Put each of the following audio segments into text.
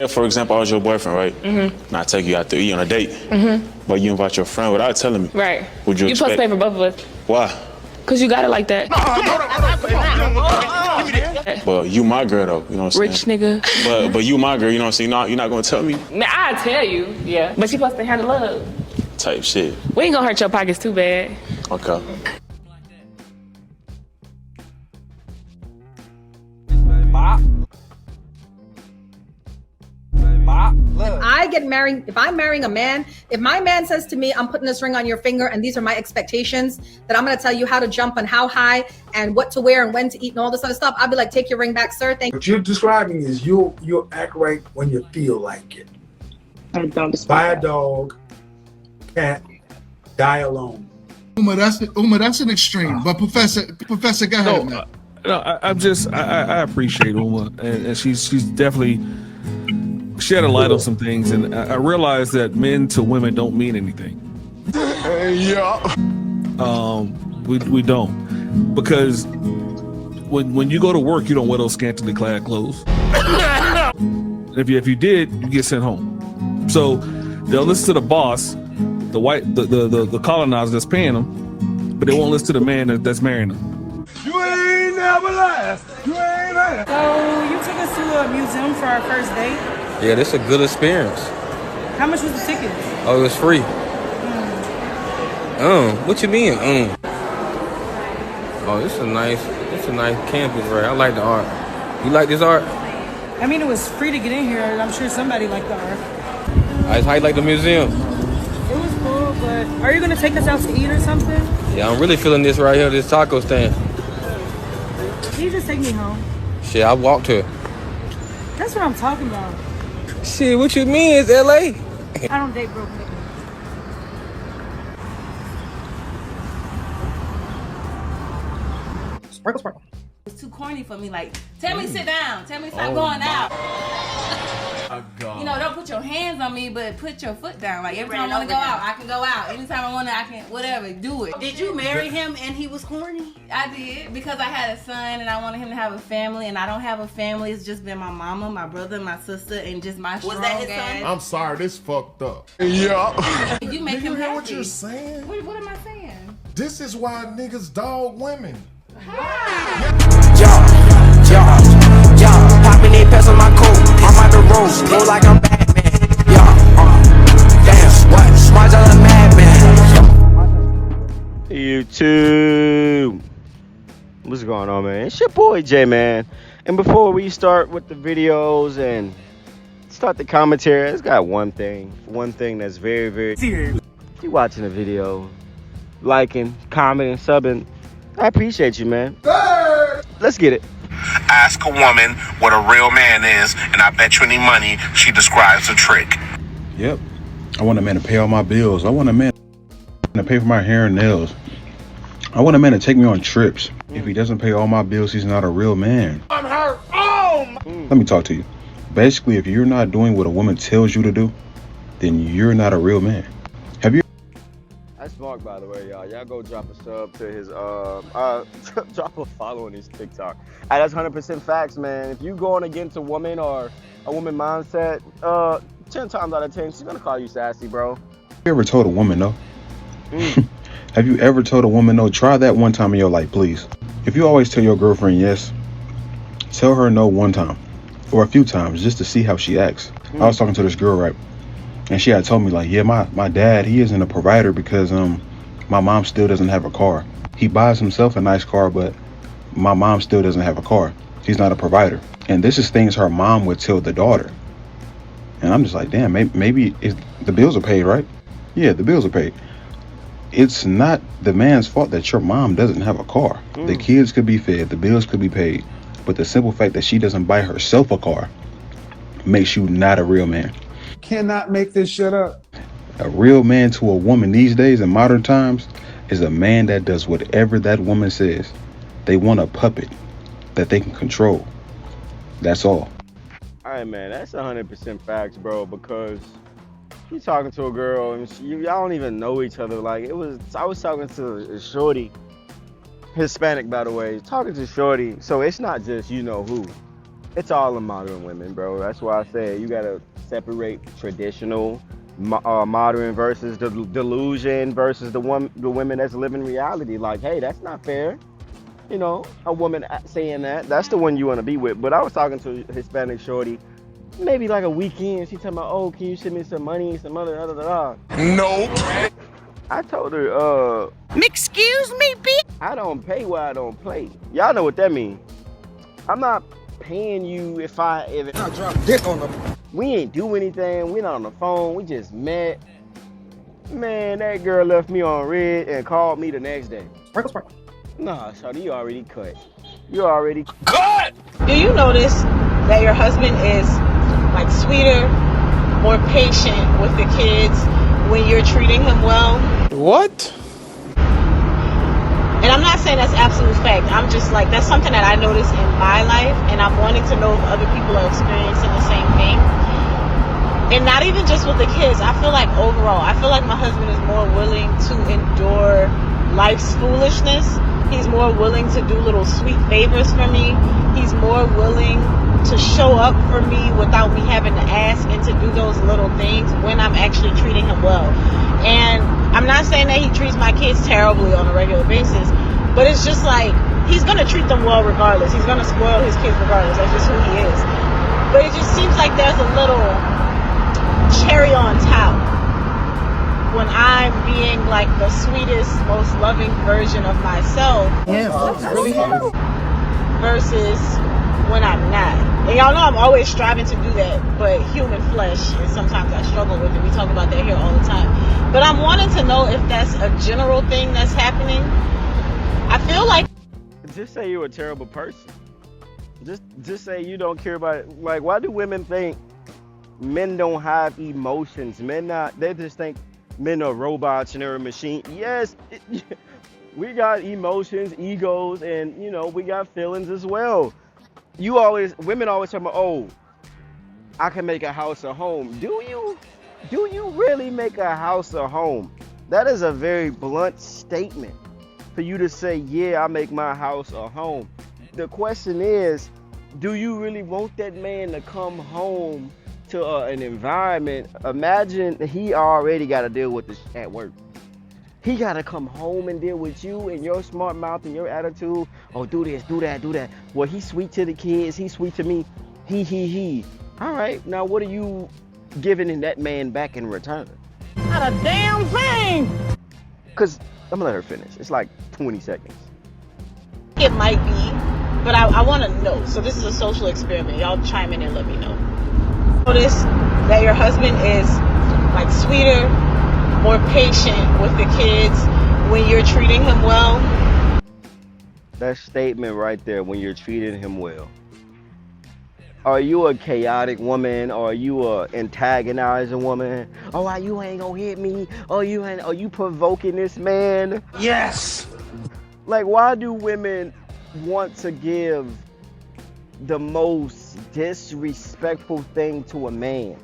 If, for example, I was your boyfriend, right? Mm-hmm. And I take you out to eat on a date, but you invite your friend without telling me. Right. Would you You supposed expect? to pay for both of us. Why? Cause you got it like that. Well, you my girl though, you know what I'm Rich saying? nigga. But you my girl, you know what I'm saying? You're not gonna tell me Man, I tell you, yeah. But you supposed to handle love. type shit. We ain't gonna hurt your pockets too bad. Okay. If I'm marrying a man, if my man says to me, I'm putting this ring on your finger and these are my expectations, that I'm going to tell you how to jump and how high and what to wear and when to eat and all this other stuff, I'll be like, take your ring back, sir. Thank you. What you're describing is you'll act right when you feel like it. I don't Buy a dog, cat, die alone. Uma, that's an extreme. But Professor, go ahead, man. I appreciate Uma, and she's definitely shed a light on some things, and I realize that men to women don't mean anything. We don't, because when you go to work, you don't wear those scantily clad clothes. If you did, you get sent home. So they'll listen to the boss, the colonizer that's paying them, but they won't listen to the man that's marrying them. You ain't never last. You ain't last. So you took us to a museum for our first date. Yeah, this is a good experience. How much was the ticket? Oh, it was free. What you mean? Oh, it's a nice campus, right? I like the art. You like this art? I mean, it was free to get in here. I'm sure somebody liked the art. How you like the museum? It was cool, but are you gonna take us out to eat or something? Yeah, I'm really feeling this right here, this taco stand. Can you just take me home? Shit, I walked here. That's what I'm talking about. Shit, what you mean? It's LA. I don't date broke niggas. Sprinkle. It's too corny for me. Like, tell me sit down. Tell me stop going out. You know, don't put your hands on me, but put your foot down. Like, every time I want to go out, I can go out. Anytime I want to, I can, whatever, do it. Did you marry him and he was corny? I did, because I had a son and I wanted him to have a family, and I don't have a family. It's just been my mama, my brother, my sister, and just my strong that his ass. son? I'm sorry, this fucked up. Yeah. You make You him hear happy. what you're saying? What am I saying? This is why niggas dog women. Popping eight pets on my coat. I'm on the road, flow like I'm Batman. Damn, what? Smart as a madman. YouTube. What's going on, man? It's your boy Jay, man. And before we start with the videos and start the commentary, it's got one thing that's very, very serious. If you're watching the video, liking, commenting, subbing, I appreciate you, man. Let's get it. Ask a woman what a real man is, and I bet you any money she describes a trick. Yep. I want a man to pay all my bills. I want a man to pay for my hair and nails. I want a man to take me on trips. If he doesn't pay all my bills, he's not a real man. I'm hurt. Oh my. Let me talk to you. Basically, if you're not doing what a woman tells you to do, then you're not a real man. Have you? That's Mark, by the way, y'all. Y'all go drop a sub to his, drop a follow on his TikTok. That's 100% facts, man. If you going against a woman or a woman mindset, 10 times out of 10, she's gonna call you sassy, bro. Have you ever told a woman no? Have you ever told a woman no? Try that one time in your life, please. If you always tell your girlfriend yes, tell her no one time or a few times just to see how she acts. I was talking to this girl, right? And she had told me, like, yeah, my dad, he isn't a provider because my mom still doesn't have a car. He buys himself a nice car, but my mom still doesn't have a car. He's not a provider. And this is things her mom would tell the daughter. And I'm just like, damn, maybe the bills are paid, right? Yeah, the bills are paid. It's not the man's fault that your mom doesn't have a car. The kids could be fed, the bills could be paid. But the simple fact that she doesn't buy herself a car makes you not a real man. Cannot make this shit up. A real man to a woman these days in modern times is a man that does whatever that woman says. They want a puppet that they can control. That's all. All right, man, that's 100% facts, bro, because you talking to a girl and y'all don't even know each other. Like, I was talking to a shorty, Hispanic, by the way, talking to shorty, so it's not just you know who. It's all the modern women, bro. That's why I said you gotta separate traditional modern versus the delusion versus the women that's living reality. Like, hey, that's not fair. You know, a woman saying that's the one you want to be with. But I was talking to a Hispanic shorty, maybe like a weekend. She talking about, oh, can you send me some money, some other, Nope. I told her, Excuse me, bitch. I don't pay where I don't play. Y'all know what that means. I'm not paying you if I drop dick on them. We ain't do anything. We not on the phone. We just met. Man, that girl left me on red and called me the next day. Nah, shawty, you already cut. You already cut. Do you notice that your husband is like sweeter, more patient with the kids when you're treating him well? What? And I'm not saying that's absolute fact. I'm just like, that's something that I noticed in my life, and I'm wanting to know if other people are experiencing the same thing. And not even just with the kids. I feel like overall, I feel like my husband is more willing to endure life's foolishness. He's more willing to do little sweet favors for me. He's more willing to show up for me without me having to ask, and to do those little things when I'm actually treating him well. And I'm not saying that he treats my kids terribly on a regular basis, but it's just like, he's going to treat them well regardless. He's going to spoil his kids regardless. That's just who he is. But it just seems like there's a little cherry on top when I'm being like the sweetest, most loving version of myself. Versus when I'm not. And y'all know I'm always striving to do that, but human flesh is sometimes I struggle with it. We talk about that here all the time. But I'm wanting to know if that's a general thing that's happening. I feel like... Just say you're a terrible person. Just say you don't care about it. Like, why do women think men don't have emotions? They just think men are robots and they're a machine. Yes, we got emotions, egos, and, you know, we got feelings as well. Women always talk about, oh, I can make a house a home. Do you really make a house a home? That is a very blunt statement for you to say, yeah, I make my house a home. The question is, do you really want that man to come home to an environment? Imagine he already got to deal with this at work. He got to come home and deal with you and your smart mouth and your attitude. Oh, do this, do that, do that. Well, he's sweet to the kids. He's sweet to me. He. All right, now what are you giving that man back in return? Not a damn thing! Because, I'm going to let her finish. It's like 20 seconds. It might be, but I want to know. So this is a social experiment. Y'all chime in and let me know. Notice that your husband is like sweeter, more patient with the kids when you're treating him well. That statement right there, when you're treating him well. Are you a chaotic woman? Or are you a antagonizing woman? Oh, why you ain't gonna hit me? Are you provoking this man? Yes. Like, why do women want to give the most disrespectful thing to a man?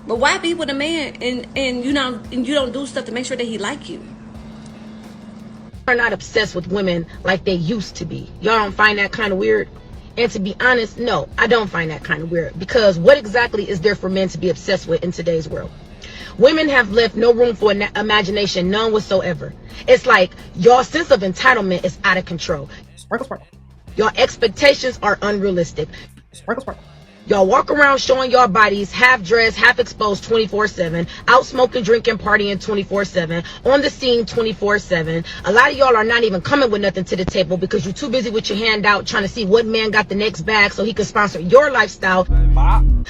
But why be with a man and you don't do stuff to make sure that he like you? Are not obsessed with women like they used to be. Y'all don't find that kind of weird? And to be honest, no, I don't find that kind of weird, because what exactly is there for men to be obsessed with in today's world? Women have left no room for imagination, none whatsoever. It's like your sense of entitlement is out of control. Your expectations are unrealistic. Y'all walk around showing your bodies half dressed, half exposed 24/7, out smoking, drinking, partying 24/7, on the scene 24/7. A lot of y'all are not even coming with nothing to the table because you're too busy with your hand out trying to see what man got the next bag so he can sponsor your lifestyle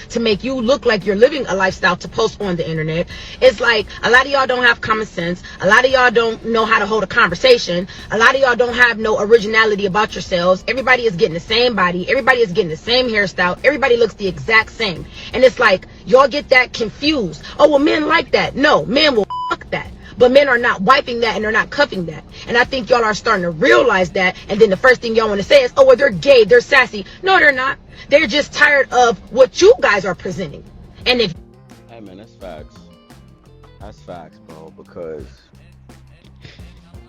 to make you look like you're living a lifestyle to post on the internet. It's like a lot of y'all don't have common sense. A lot of y'all don't know how to hold a conversation. A lot of y'all don't have no originality about yourselves. Everybody is getting the same body. Everybody is getting the same hairstyle. Everybody looks the exact same. And it's like y'all get that confused. Oh, well, men like that. No, men will fuck that. But men are not wiping that and they're not cuffing that. And I think y'all are starting to realize that. And then the first thing y'all want to say is, oh, well, they're gay, they're sassy. No, they're not. They're just tired of what you guys are presenting. And if... Hey, man, that's facts. That's facts, bro. Because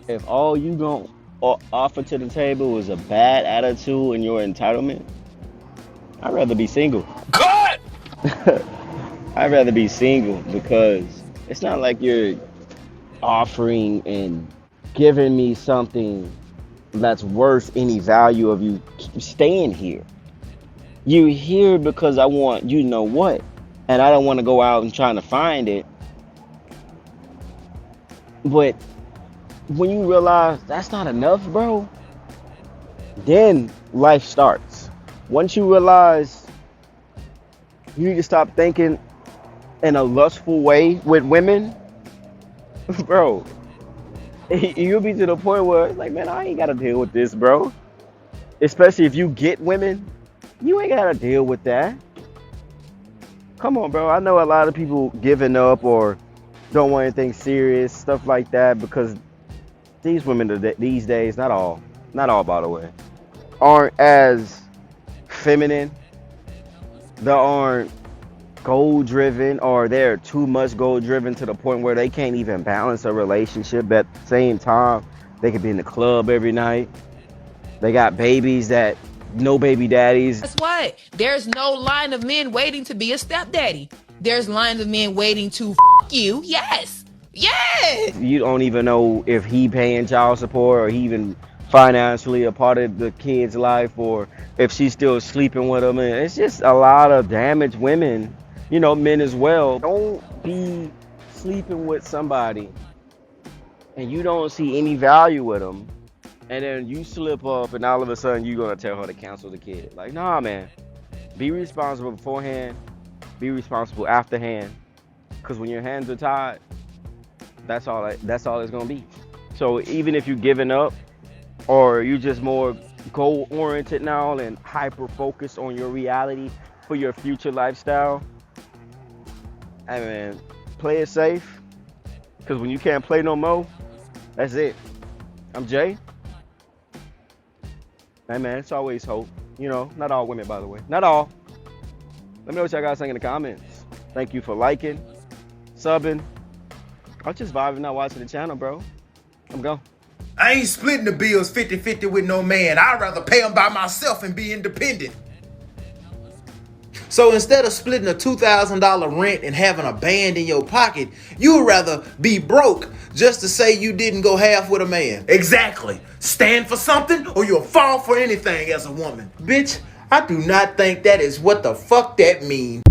if all you gonna offer to the table is a bad attitude and your entitlement, I'd rather be single. Cut! I'd rather be single because it's not like you're offering and giving me something that's worth any value of you staying here. You here because I want you know what, and I don't want to go out and trying to find it. But when you realize that's not enough, bro, then life starts. Once you realize you need to stop thinking in a lustful way with women, bro, you'll be to the point where it's like, man, I ain't gotta deal with this, bro. Especially if you get women, you ain't gotta deal with that. Come on, bro. I know a lot of people giving up or don't want anything serious, stuff like that, because these women these days, not all by the way, aren't as feminine. They aren't goal driven, or they're too much goal driven to the point where they can't even balance a relationship. At the same time, they could be in the club every night. They got babies that no baby daddies. Guess what? There's no line of men waiting to be a stepdaddy. There's lines of men waiting to you. Yes. Yes. You don't even know if he paying child support or he even financially a part of the kid's life, or if she's still sleeping with him. And it's just a lot of damaged women, you know, men as well. Don't be sleeping with somebody and you don't see any value with them, and then you slip up and all of a sudden you're gonna tell her to cancel the kid. Like, nah, man. Be responsible beforehand, be responsible afterhand, because when your hands are tied, that's all it's gonna be. So even if you're giving up, or you just more goal oriented now and hyper focused on your reality for your future lifestyle, hey man, play it safe, because when you can't play no more, that's it. I'm Jay. Hey man, it's always hope. You know, not all women, by the way. Not all. Let me know what y'all guys think in the comments. Thank you for liking, subbing. I'm just vibing, not watching the channel, bro. I'm gone. I ain't splitting the bills 50-50 with no man. I'd rather pay them by myself and be independent. So instead of splitting a $2,000 rent and having a band in your pocket, you would rather be broke just to say you didn't go half with a man. Exactly. Stand for something or you'll fall for anything as a woman. Bitch, I do not think that is what the fuck that means.